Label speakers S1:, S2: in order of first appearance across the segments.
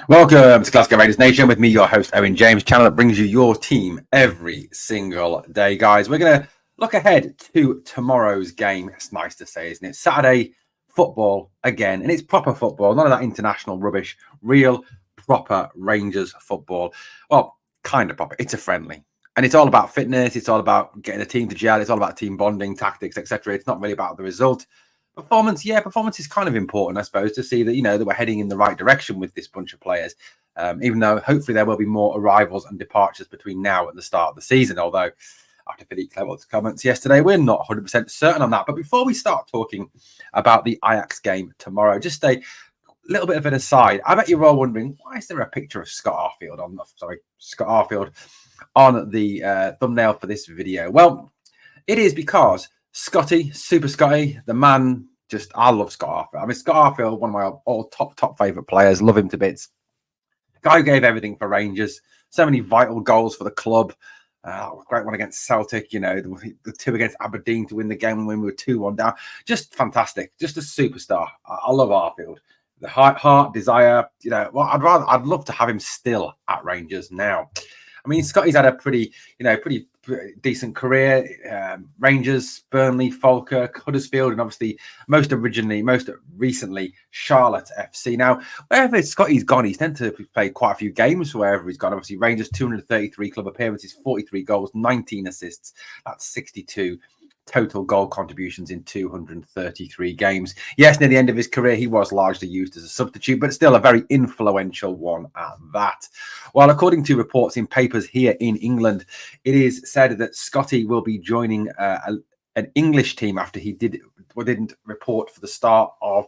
S1: Welcome to Glasgow Rangers Nation with me, your host, Owen James, channel that brings you your team every single day, guys. We're going to look ahead to tomorrow's game. It's nice to say, isn't it? Saturday football again, and it's proper football, none of that international rubbish, real proper Rangers football. Well, kind of proper. It's a friendly. And it's all about fitness. It's all about getting the team to gel. It's all about team bonding, tactics, etc. It's not really about the result. Performance is kind of important, I suppose, to see that, that we're heading in the right direction with this bunch of players, even though hopefully there will be more arrivals and departures between now and the start of the season, although after Philippe Clermont's comments yesterday, we're not 100% certain on that. But before we start talking about the Ajax game tomorrow, just a little bit of an aside. I bet you're all wondering, why is there a picture of Scott Arfield on the thumbnail for this video? Well, it is because Scotty, Super Scotty, the man, I love Scott Arfield. I mean, Scott Arfield, one of my all top favourite players, love him to bits. Guy who gave everything for Rangers, so many vital goals for the club. Great one against Celtic, the two against Aberdeen to win the game when we were 2-1 down. Just fantastic, just a superstar. I love Arfield. The heart, desire, I'd love to have him still at Rangers now. I mean, Scotty's had a pretty decent career. Rangers, Burnley, Falkirk, Huddersfield, and obviously most recently, Charlotte FC. Now, wherever Scotty's gone, he's tended to play quite a few games wherever he's gone. Obviously, Rangers, 233 club appearances, 43 goals, 19 assists. That's 62 total goal contributions in 233 games. Yes, near the end of his career, he was largely used as a substitute, but still a very influential one at that. Well, according to reports in papers here in England, it is said that Scotty will be joining an English team after he didn't report for the start of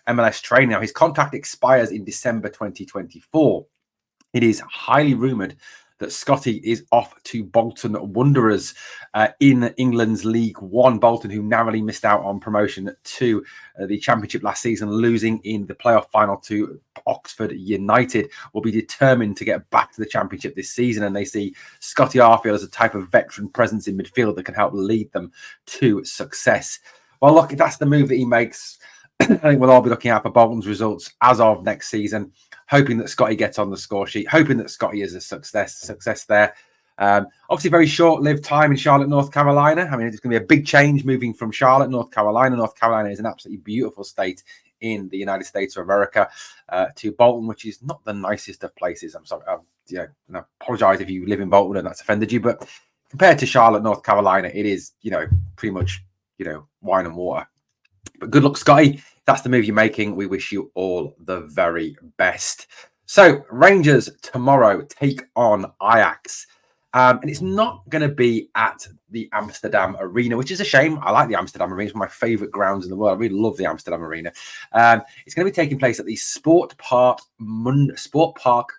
S1: MLS training. Now, his contract expires in December 2024. It is highly rumoured that Scotty is off to Bolton Wanderers in England's League One. Bolton, who narrowly missed out on promotion to the Championship last season, losing in the playoff final to Oxford United, will be determined to get back to the Championship this season. And they see Scotty Arfield as a type of veteran presence in midfield that can help lead them to success. Well, look, if that's the move that he makes, I think we'll all be looking out for Bolton's results as of next season, hoping that Scotty gets on the score sheet, hoping that Scotty is a success there. Obviously, very short-lived time in Charlotte, North Carolina. I mean, it's going to be a big change moving from Charlotte, North Carolina. North Carolina is an absolutely beautiful state in the United States of America, to Bolton, which is not the nicest of places. I'm sorry. I apologize if you live in Bolton and that's offended you, but compared to Charlotte, North Carolina, it is, pretty much, wine and water. But good luck, Scotty. If that's the move you're making, we wish you all the very best. So, Rangers tomorrow take on Ajax. And it's not going to be at the Amsterdam Arena, which is a shame. I like the Amsterdam Arena. It's one of my favourite grounds in the world. I really love the Amsterdam Arena. It's going to be taking place at the Sport Park Mundasingel.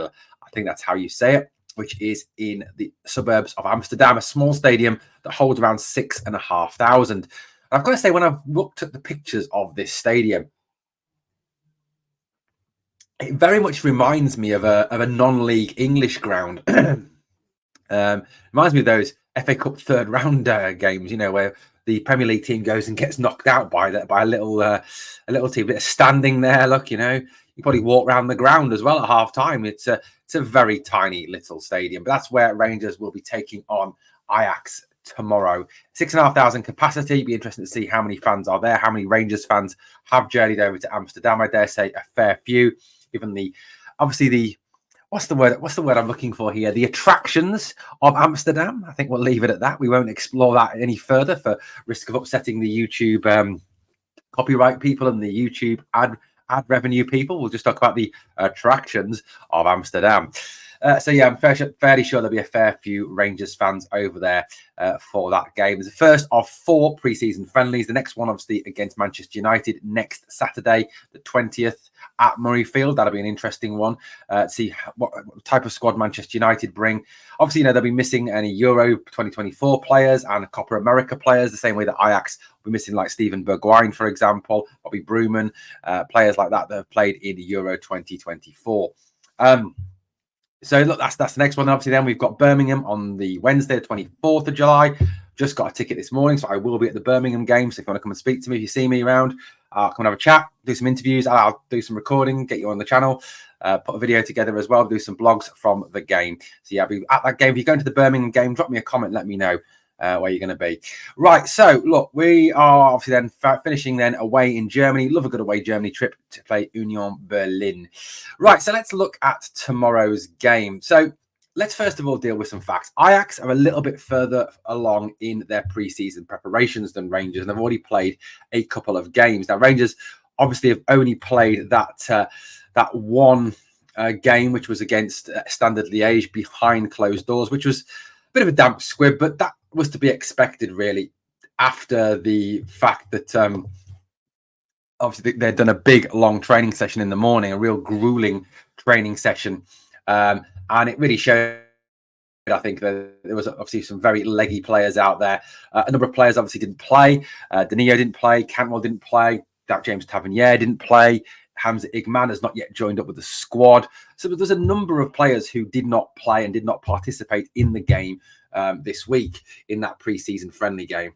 S1: I think that's how you say it, which is in the suburbs of Amsterdam, a small stadium that holds around 6,500. I've got to say, when I've looked at the pictures of this stadium, it very much reminds me of a non-league English ground. Reminds me of those FA Cup third round games, where the Premier League team goes and gets knocked out by a little team. Bit of standing there, look, you probably walk around the ground as well at half time. It's a very tiny little stadium, but that's where Rangers will be taking on Ajax tomorrow. 6,500 capacity. Be interesting to see how many fans are there, how many Rangers fans have journeyed over to Amsterdam. I dare say a fair few, given what's the word I'm looking for here? The attractions of Amsterdam. I think we'll leave it at that. We won't explore that any further for risk of upsetting the YouTube copyright people and the YouTube ad revenue people. We'll just talk about the attractions of Amsterdam. So yeah, I'm fairly sure there'll be a fair few Rangers fans over there for that game. It's the first of 4 pre-season friendlies. The next one, obviously, against Manchester United next Saturday, the 20th at Murrayfield. That'll be an interesting one. See what type of squad Manchester United bring. Obviously, they'll be missing any Euro 2024 players and Copa America players, the same way that Ajax will be missing, like Steven Bergwijn, for example, Bobby Brooman, players like that have played in Euro 2024. So look, that's the next one. Obviously, then we've got Birmingham on the Wednesday, the 24th of July. Just got a ticket this morning, so I will be at the Birmingham game. So if you want to come and speak to me, if you see me around, I'll come and have a chat, do some interviews. I'll do some recording, get you on the channel, put a video together as well, do some blogs from the game. So yeah, I'll be at that game. If you're going to the Birmingham game, drop me a comment, let me know where you're going to be. Right, so look, we are obviously then finishing then away in Germany. Love a good away Germany trip to play Union Berlin. Right, so let's look at tomorrow's game. So let's first of all deal with some facts. Ajax are a little bit further along in their pre-season preparations than Rangers, and they've already played a couple of games. Now, Rangers obviously have only played that one game, which was against Standard Liège behind closed doors, which was a bit of a damp squib, but that was to be expected, really, after the fact that obviously they'd done a big, long training session in the morning, a real grueling training session. And it really showed, I think, that there was obviously some very leggy players out there. A number of players obviously didn't play. Danilo didn't play. Cantwell didn't play. James Tavernier didn't play. Hamza Igman has not yet joined up with the squad. So there's a number of players who did not play and did not participate in the game this week in that pre-season friendly game.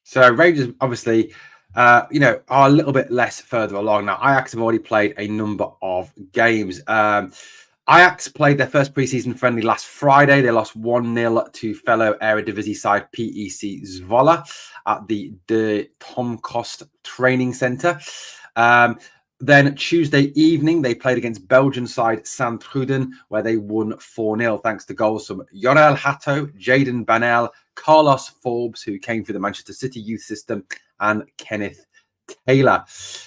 S1: So Rangers obviously, are a little bit less further along. Now, Ajax have already played a number of games. Ajax played their first preseason friendly last Friday. They lost 1-0 to fellow Eredivisie side PEC Zwolle at the De Tomkost Training Centre. Then Tuesday evening, they played against Belgian side Sint-Truiden, where they won 4-0 thanks to goals from Jorel Hatto, Jadon Banel, Carlos Forbes, who came through the Manchester City youth system, and Kenneth Taylor.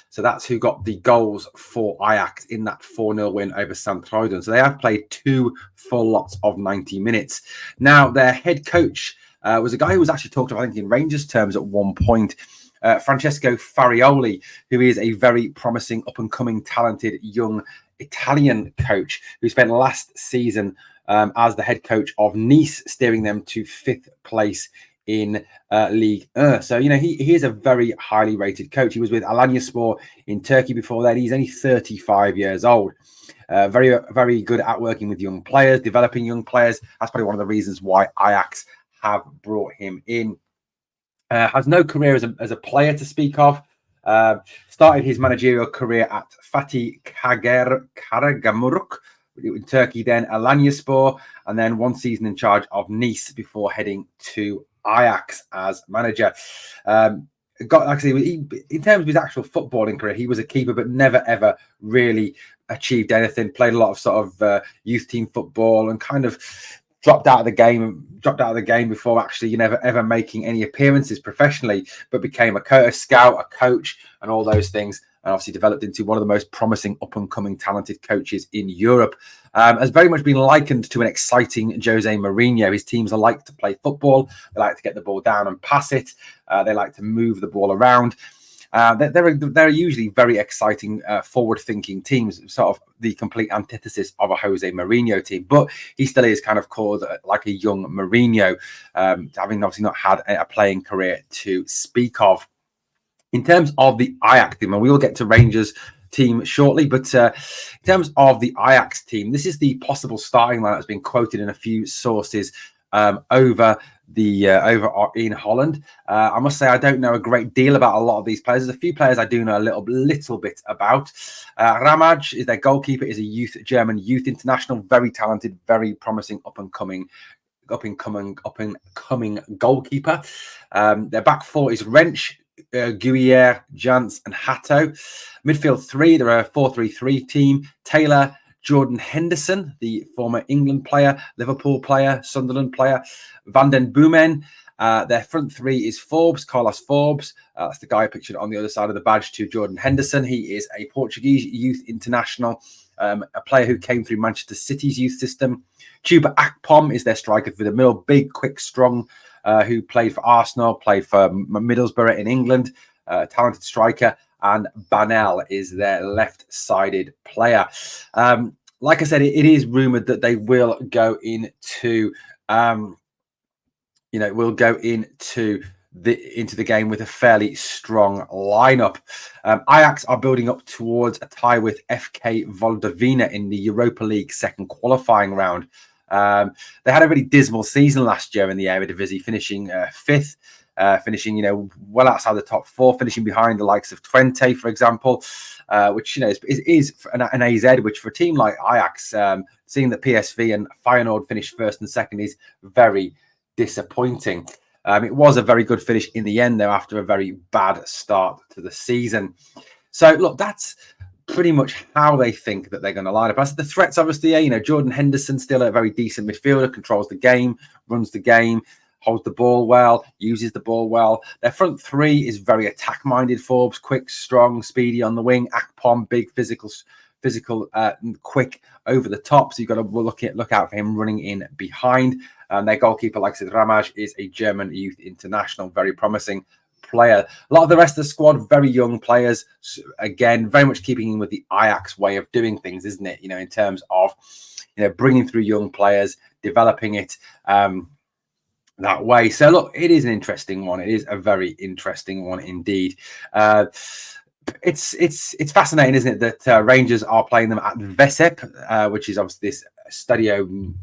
S1: So that's who got the goals for Ajax in that 4-0 win over Sint-Truiden. So they have played 2 full lots of 90 minutes. Now, their head coach was a guy who was actually talked about, I think, in Rangers terms at one point, Francesco Farioli, who is a very promising, up-and-coming, talented young Italian coach who spent last season as the head coach of Nice, steering them to 5th place in Ligue 1. So, he is a very highly rated coach. He was with Alanyaspor in Turkey before that. He's only 35 years old. Very, very good at working with young players, developing young players. That's probably one of the reasons why Ajax have brought him in. Has no career as a player to speak of. Started his managerial career at Fatih Karagümrük in Turkey, then Alanyaspor, and then 1 season in charge of Nice before heading to Ajax as manager. In terms of his actual footballing career, he was a keeper, but never ever really achieved anything. Played a lot of sort of youth team football and kind of dropped out of the game before actually never ever making any appearances professionally, but became a scout, a coach, and all those things, and obviously developed into one of the most promising up-and-coming talented coaches in Europe. Has very much been likened to an exciting Jose Mourinho. His teams like to play football. They like to get the ball down and pass it. They like to move the ball around. They're usually very exciting, forward-thinking teams, sort of the complete antithesis of a Jose Mourinho team. But he still is kind of called like a young Mourinho, having obviously not had a playing career to speak of. In terms of the Ajax team, and we will get to Rangers team shortly, but in terms of the Ajax team, this is the possible starting line that's been quoted in a few sources over in Holland. I must say I don't know a great deal about a lot of these players. There's a few players I do know a little bit about. Ramaj is their goalkeeper, is a German youth international, very talented, very promising up and coming goalkeeper. Their back four is Wrench, Guier, Jans, and Hatto. Midfield three, they're a 4-3-3 team. Taylor, Jordan Henderson, the former England player, Liverpool player, Sunderland player, Van den Boomen. Their front three is Forbes, Carlos Forbes. That's the guy pictured on the other side of the badge to Jordan Henderson. He is a Portuguese youth international, a player who came through Manchester City's youth system. Chuba Akpom is their striker for the middle, big, quick, strong, who played for Arsenal, played for Middlesbrough in England, talented striker. And Banel is their left-sided player. Like I said, it is rumored that they will go into, into the game with a fairly strong lineup. Ajax are building up towards a tie with FK Voldavina in the Europa League second qualifying round. They had a really dismal season last year in the Eredivisie, finishing 5th. finishing, well outside the top four, finishing behind the likes of Twente, for example, which, is an AZ, which for a team like Ajax, seeing that PSV and Feyenoord finished first and second is very disappointing. It was a very good finish in the end, though, after a very bad start to the season. So, look, that's pretty much how they think that they're going to line up. As the threats, obviously, Jordan Henderson, still a very decent midfielder, controls the game, runs the game, holds the ball well, uses the ball well. Their front three is very attack-minded. Forbes, quick, strong, speedy on the wing. Akpom, big, physical, quick over the top. So you've got to look out for him running in behind. Their goalkeeper, like I said, Ramaj, is a German youth international, very promising player. A lot of the rest of the squad, very young players. Again, very much keeping in with the Ajax way of doing things, isn't it? In terms of, bringing through young players, developing it that way. So look, it is an interesting one. It is a very interesting one indeed. It's fascinating, isn't it, that Rangers are playing them at Vesep, which is obviously this Stadio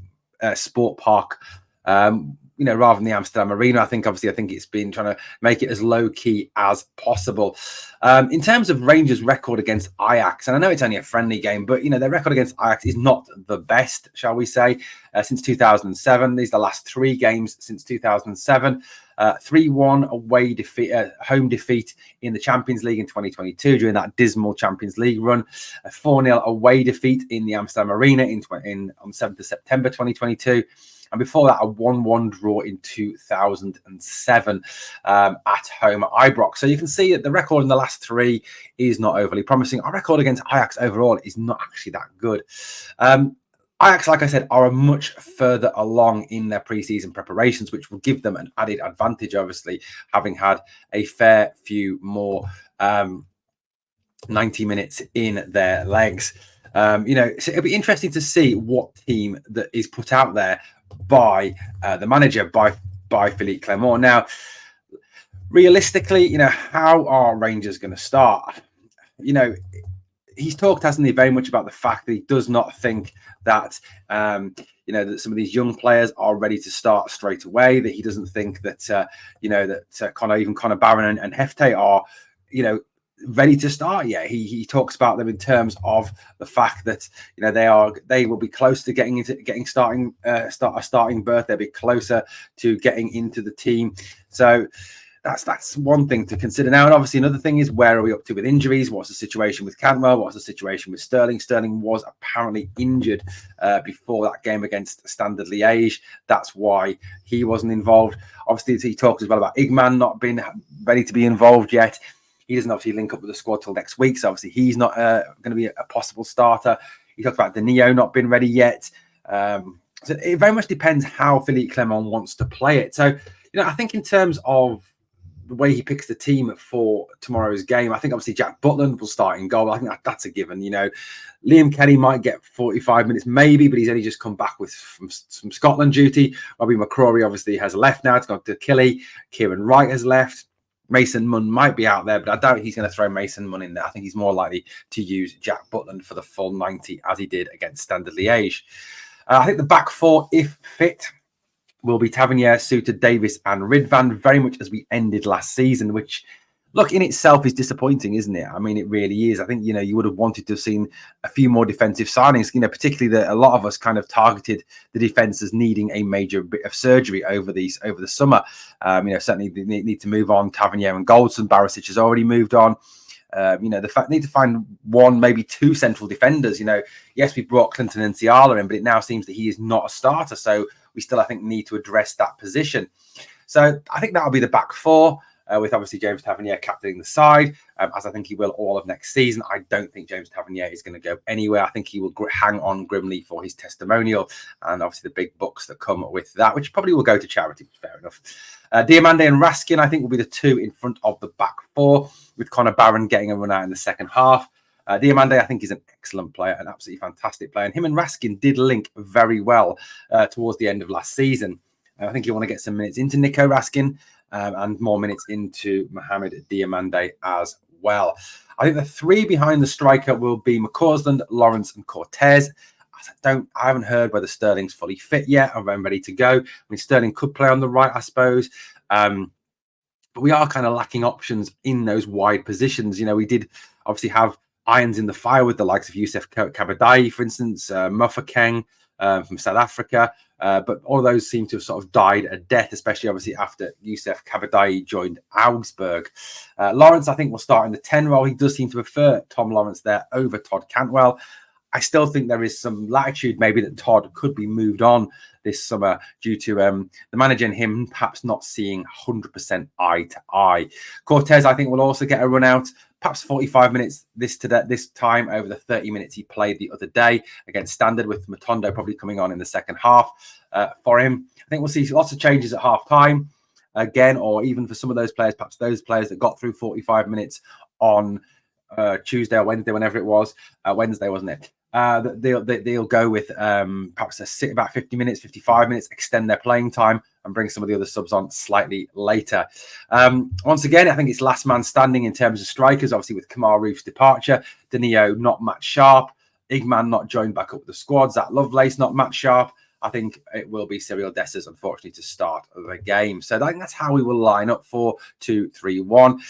S1: Sport Park, rather than the Amsterdam Arena. I think it's been trying to make it as low key as possible. In terms of Rangers' record against Ajax, and I know it's only a friendly game, but their record against Ajax is not the best, shall we say, since 2007. These are the last three games since 2007. 3-1 away defeat, home defeat in the Champions League in 2022 during that dismal Champions League run. A 4-0 away defeat in the Amsterdam Arena on 7th of September 2022. And before that, a 1-1 draw in 2007 at home at Ibrox. So you can see that the record in the last three is not overly promising. Our record against Ajax overall is not actually that good. Ajax, like I said, are much further along in their pre-season preparations, which will give them an added advantage, obviously, having had a fair few more 90 minutes in their legs. So it'll be interesting to see what team that is put out there by the manager, by Philippe Clement. Now, realistically, how are Rangers going to start? He's talked, hasn't he, very much about the fact that he does not think that, that some of these young players are ready to start straight away, that he doesn't think that, Connor Barron and Hefte are, ready to start yet. He talks about them in terms of the fact that, they will be close to getting starting berth. They'll be closer to getting into the team. So that's one thing to consider now. And obviously another thing is, where are we up to with injuries? What's the situation with Cantwell? What's the situation with Sterling? Sterling was apparently injured before that game against Standard Liège. That's why he wasn't involved. Obviously, he talks as well about Igman not being ready to be involved yet. He doesn't obviously link up with the squad till next week, so obviously he's not going to be a possible starter. He talked about Danilo not being ready yet. So it very much depends how Philippe Clement wants to play it. So, I think in terms of the way he picks the team for tomorrow's game, I think obviously Jack Butland will start in goal. I think that's a given. Liam Kelly might get 45 minutes maybe, but he's only just come back from Scotland duty. Robbie McCrory obviously has left now. It's gone to Killy. Kieran Wright has left. Mason Munn might be out there, but I doubt he's going to throw Mason Munn in there. I think he's more likely to use Jack Butland for the full 90 as he did against Standard Liège. I think the back four, if fit, will be Tavernier, Suter, Davis and Ridvan, very much as we ended last season, which, look, in itself is disappointing, isn't it? I mean, it really is. I think, you would have wanted to have seen a few more defensive signings, particularly that a lot of us kind of targeted the defence as needing a major bit of surgery over the summer. Certainly they need to move on Tavernier and Goldson. Barisic has already moved on. Need to find one, maybe two central defenders. Yes, we brought Clinton and Ciala in, but it now seems that he is not a starter. So we still, I think, need to address that position. So I think that'll be the back four, with obviously James Tavernier captaining the side, as I think he will all of next season. I don't think James Tavernier is going to go anywhere. I think he will hang on grimly for his testimonial and obviously the big bucks that come with that, which probably will go to charity. Fair enough. Diamande and Raskin, I think, will be the two in front of the back four, with Connor Barron getting a run out in the second half. Diamande, I think, is an excellent player, an absolutely fantastic player. And him and Raskin did link very well towards the end of last season. I think you want to get some minutes into Nico Raskin and more minutes into Mohamed Diamande as well. I think the three behind the striker will be McCausland, Lawrence and Cortez. I haven't heard whether Sterling's fully fit yet. I'm ready to go. I mean, Sterling could play on the right, I suppose. but we are kind of lacking options in those wide positions. You know, we did obviously have irons in the fire with the likes of Youssef Kabadai, for instance, Mofokeng from South Africa. But all of those seem to have sort of died a death, especially obviously after Youssef Kabadai joined Augsburg. Lawrence, I think, will start in the 10 role. He does seem to prefer Tom Lawrence there over Todd Cantwell. I still think there is some latitude maybe that Todd could be moved on this summer due to the manager and him perhaps not seeing 100% eye to eye. Cortez, I think, will also get a run out, perhaps 45 minutes this time over the 30 minutes he played the other day against Standard, with Matondo probably coming on in the second half for him. I think we'll see lots of changes at half time again, or even for some of those players, perhaps those players that got through 45 minutes on Tuesday or Wednesday, whenever it was, Wednesday, wasn't it? They'll go with perhaps sit about 50 minutes, 55 minutes, extend their playing time and bring some of the other subs on slightly later. Once again, I think it's last man standing in terms of strikers, obviously with Kamar Roof's departure, Danilo not match sharp, Igman not joined back up with the squad, Zach Lovelace not match sharp. I think it will be Cyril Dessers, unfortunately, to start the game. So I think that's how we will line up 4-2-3-1.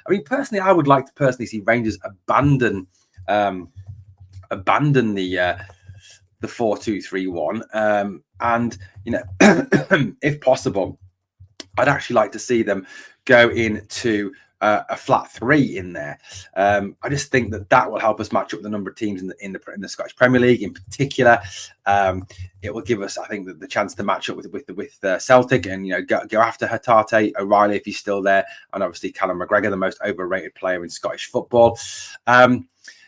S1: I mean, personally, I would like to see Rangers abandon the 4-2-3-1, and you know, if possible, I'd actually like to see them go into a flat 3 in there. I just think that will help us match up with the number of teams in the Scottish Premier League in particular. It will give us, I think, the chance to match up with Celtic and, you know, go after Hatate, O'Reilly if he's still there, and obviously Callum McGregor, the most overrated player in Scottish football.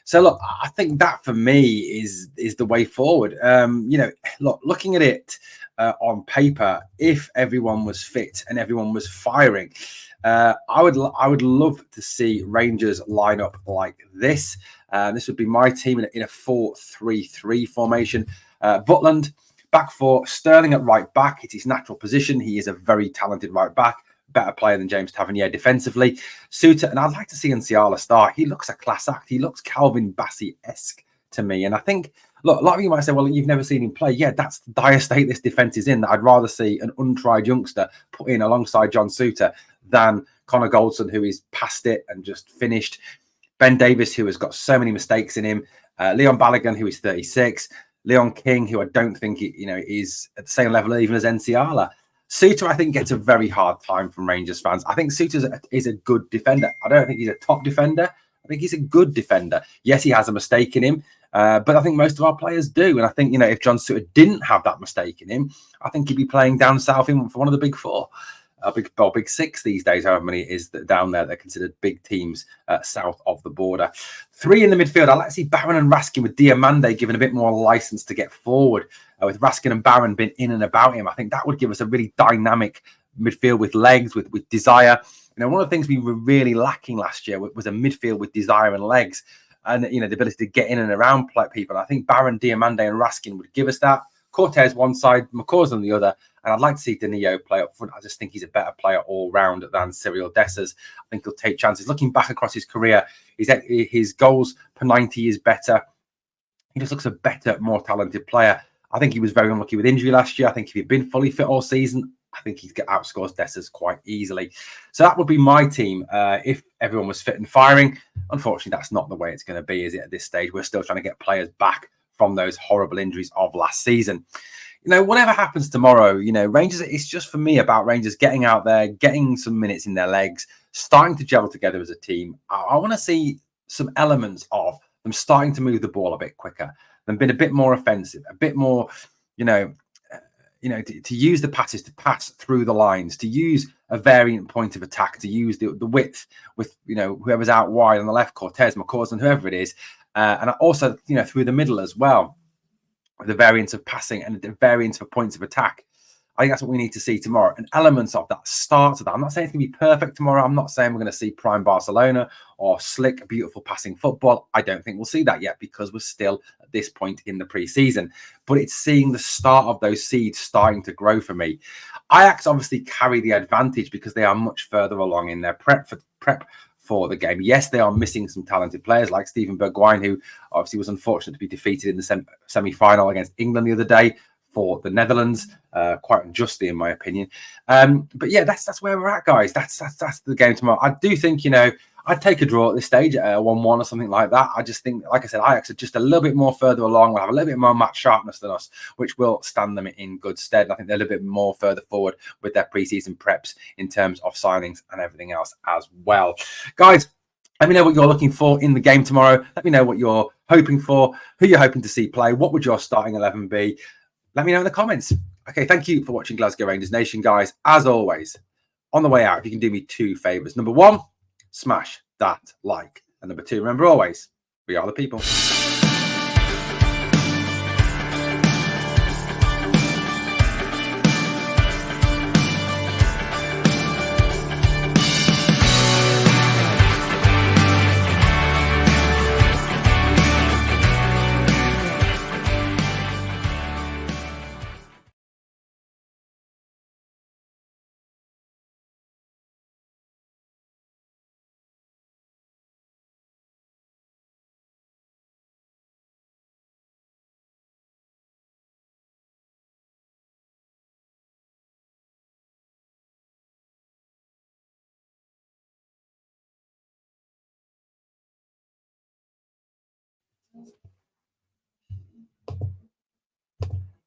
S1: So look, I think that for me is the way forward. You know, look, looking at it on paper, if everyone was fit and everyone was firing, I would love to see Rangers line up like this. This would be my team in a 4-3-3 formation. Butland back 4, Sterling at right back. It's his natural position. He is a very talented right back. Better player than James Tavernier defensively. Suter, and I'd like to see Nsiala start. He looks a class act. He looks Calvin Bassey-esque to me. And I think, look, a lot of you might say, well, you've never seen him play. Yeah, that's the dire state this defence is in. That I'd rather see an untried youngster put in alongside John Suter than Connor Goldson, who is past it and just finished. Ben Davis, who has got so many mistakes in him. Leon Balogun, who is 36. Leon King, who I don't think is at the same level even as Nsiala. Suter, I think, gets a very hard time from Rangers fans. I think Suter is a good defender. I don't think he's a top defender. I think he's a good defender. Yes, he has a mistake in him, but I think most of our players do. And I think, you know, if John Suter didn't have that mistake in him, I think he'd be playing down south for one of the big 4. Big 6 these days, however many it is that down there that are considered big teams south of the border. 3 in the midfield. I'd like to see Barron and Raskin with Diamande given a bit more license to get forward. With Raskin and Barron being in and about him, I think that would give us a really dynamic midfield with legs, with desire. You know, one of the things we were really lacking last year was a midfield with desire and legs, and, you know, the ability to get in and around people. I think Barron, Diamande and Raskin would give us that. Cortez one side, McCaws on the other, and I'd like to see Danilo play up front. I just think he's a better player all round than Cyril Dessers. I think he'll take chances. Looking back across his career, his goals per 90 is better. He just looks a better, more talented player. I think he was very unlucky with injury last year. I think if he'd been fully fit all season, I think he'd outscores Dessers quite easily. So that would be my team if everyone was fit and firing. Unfortunately, that's not the way it's going to be, is it, at this stage? We're still trying to get players back from those horrible injuries of last season. You know, whatever happens tomorrow, you know, Rangers, it's just for me about Rangers getting out there, getting some minutes in their legs, starting to gel together as a team. I want to see some elements of them starting to move the ball a bit quicker, them being a bit more offensive, a bit more, to use the passes to pass through the lines, to use a variant point of attack, to use the width with, you know, whoever's out wide on the left, Cortez, McCaws, and whoever it is. And also, you know, through the middle as well, the variance of passing and the variance of points of attack. I think that's what we need to see tomorrow. And elements of that, start of that. I'm not saying it's going to be perfect tomorrow. I'm not saying we're going to see prime Barcelona or slick, beautiful passing football. I don't think we'll see that yet because we're still at this point in the pre-season. But it's seeing the start of those seeds starting to grow for me. Ajax obviously carry the advantage because they are much further along in their prep for the game. Yes, they are missing some talented players like Steven Bergwijn, who obviously was unfortunate to be defeated in the semi-final against England the other day for the Netherlands, quite unjustly in my opinion. But yeah, that's where we're at, guys. That's the game tomorrow. I do think, you know, I'd take a draw at this stage at 1-1 or something like that. I just think, like I said, Ajax are just a little bit more further along. We'll have a little bit more match sharpness than us, which will stand them in good stead. I think they're a little bit more further forward with their pre-season preps in terms of signings and everything else as well. Guys, let me know what you're looking for in the game tomorrow. Let me know what you're hoping for, who you're hoping to see play. What would your starting 11 be? Let me know in the comments. Okay, thank you for watching Glasgow Rangers Nation, guys. As always, on the way out, if you can do me 2 favours. Number 1, smash that like. And number 2, remember always, we are the people.